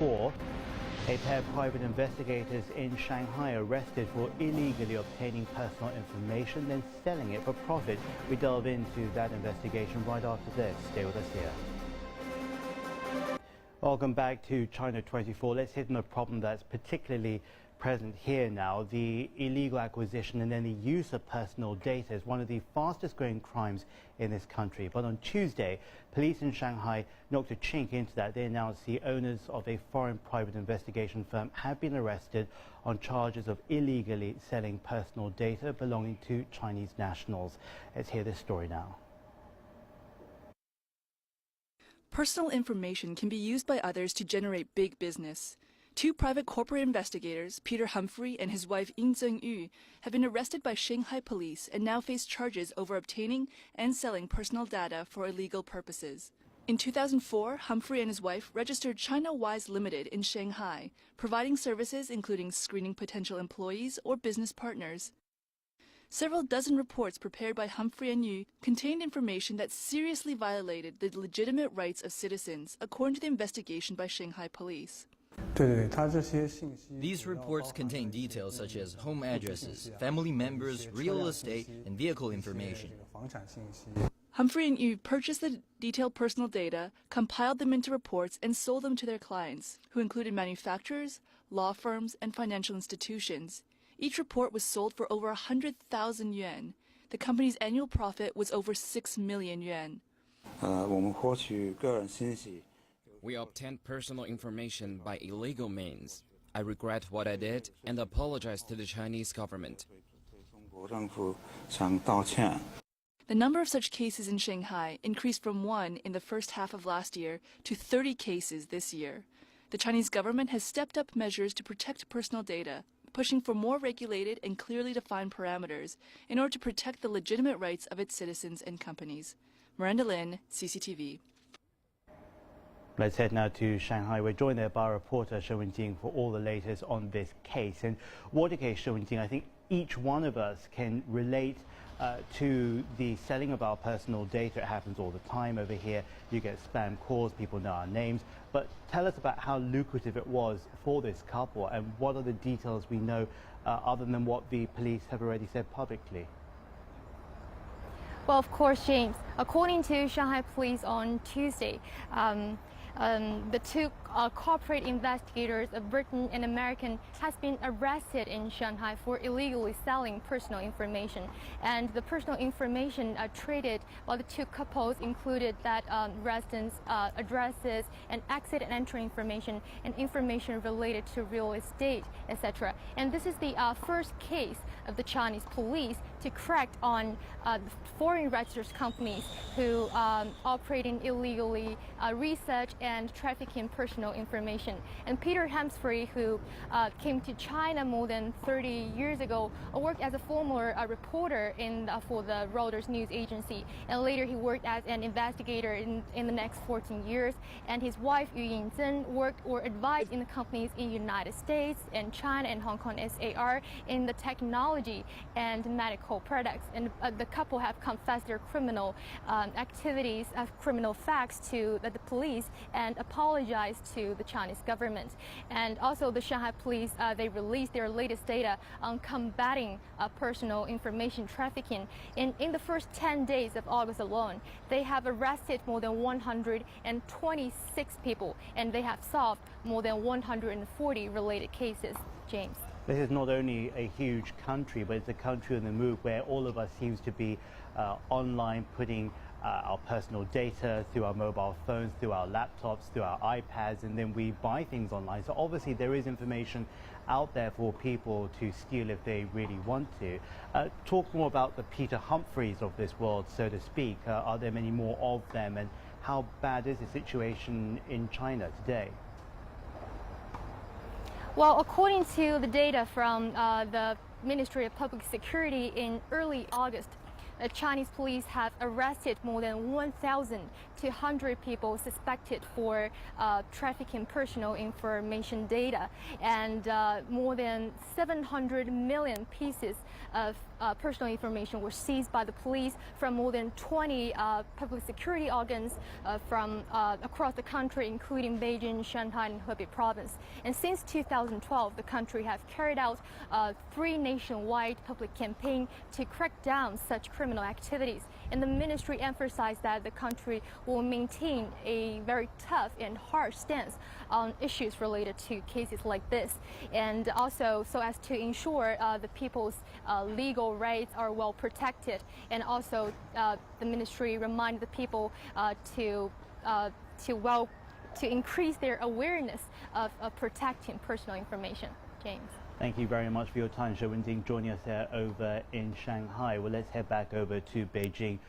2024. A pair of private investigators in Shanghai arrested for illegally obtaining personal information, then selling it for profit. We delve into that investigation right after this. Stay with us here. Welcome back to China 24. Let's hit on a problem that's particularly present here now. The illegal acquisition and then the use of personal data is one of the fastest growing crimes in this country. But on Tuesday, police in Shanghai knocked a chink into that. They announced the owners of a foreign private investigation firm have been arrested on charges of illegally selling personal data belonging to Chinese nationals. Let's hear this story now. Personal information can be used by others to generate big business. Two private corporate investigators, Peter Humphrey and his wife Ying Zhengyu, have been arrested by Shanghai police and now face charges over obtaining and selling personal data for illegal purposes. In 2004, Humphrey and his wife registered China Wise Limited in Shanghai, providing services including screening potential employees or business partners. Several dozen reports prepared by Humphrey and Yu contained information that seriously violated the legitimate rights of citizens, according to the investigation by Shanghai police. These reports contain details such as home addresses, family members, real estate, and vehicle information. Humphrey and Yu purchased the detailed personal data, compiled them into reports, and sold them to their clients, who included manufacturers, law firms, and financial institutions. Each report was sold for over 100,000 yuan. The company's annual profit was over 6 million yuan. We obtained personal information by illegal means. I regret what I did and apologize to the Chinese government. The number of such cases in Shanghai increased from 1 in the first half of last year to 30 cases this year. The Chinese government has stepped up measures to protect personal data, pushing for more regulated and clearly defined parameters in order to protect the legitimate rights of its citizens and companies. Miranda Lin, CCTV. Let's head now to Shanghai. We're joined there by our reporter Shou Wenjing for all the latest on this case. And what a case, Shou Wenjing. I think each one of us can relate to the selling of our personal data. It happens all the time over here. You get spam calls, people know our names. But tell us about how lucrative it was for this couple and what are the details we know other than what the police have already said publicly. Well, of course, James. According to Shanghai police on Tuesday, the two corporate investigators, a Briton and American, has been arrested in Shanghai for illegally selling personal information. And the personal information traded by the two couples included that residence addresses and exit and entry information and information related to real estate, etc. And this is the first case of the Chinese police to crack on foreign registered companies who operating illegally research and trafficking personal information. And Peter Humphrey, who came to China more than 30 years ago, worked as a former reporter for the Reuters news agency, and later he worked as an investigator in the next 14 years. And his wife Yu Yingzhen worked or advised in the companies in the United States and China and Hong Kong SAR in the technology and medical products. And the couple have confessed their criminal activities, criminal facts to the police and apologized to the Chinese government. And also the Shanghai police, they released their latest data on combating personal information trafficking. In the first 10 days of August alone, they have arrested more than 126 people, and they have solved more than 140 related cases. James. This is not only a huge country, but it's a country on the move where all of us seems to be online, putting our personal data through our mobile phones, through our laptops, through our iPads, and then we buy things online. So obviously there is information out there for people to steal if they really want to. Talk more about the Peter Humphreys of this world, so to speak. Are there many more of them, and how bad is the situation in China today? Well, according to the data from the Ministry of Public Security in early August, Chinese police have arrested more than 1,200 people suspected for trafficking personal information data, and more than 700 million pieces of personal information were seized by the police from more than 20 public security organs from across the country, including Beijing, Shanghai, and Hebei province. And since 2012, the country has carried out 3 nationwide public campaigns to crack down such criminal activities. And the ministry emphasized that the country will maintain a very tough and harsh stance on issues related to cases like this, and also so as to ensure the people's legal rights are well protected. And also the ministry reminded the people to increase their awareness of protecting personal information. James. Thank you very much for your time, Shou Wenting, joining us here over in Shanghai. Well, let's head back over to Beijing.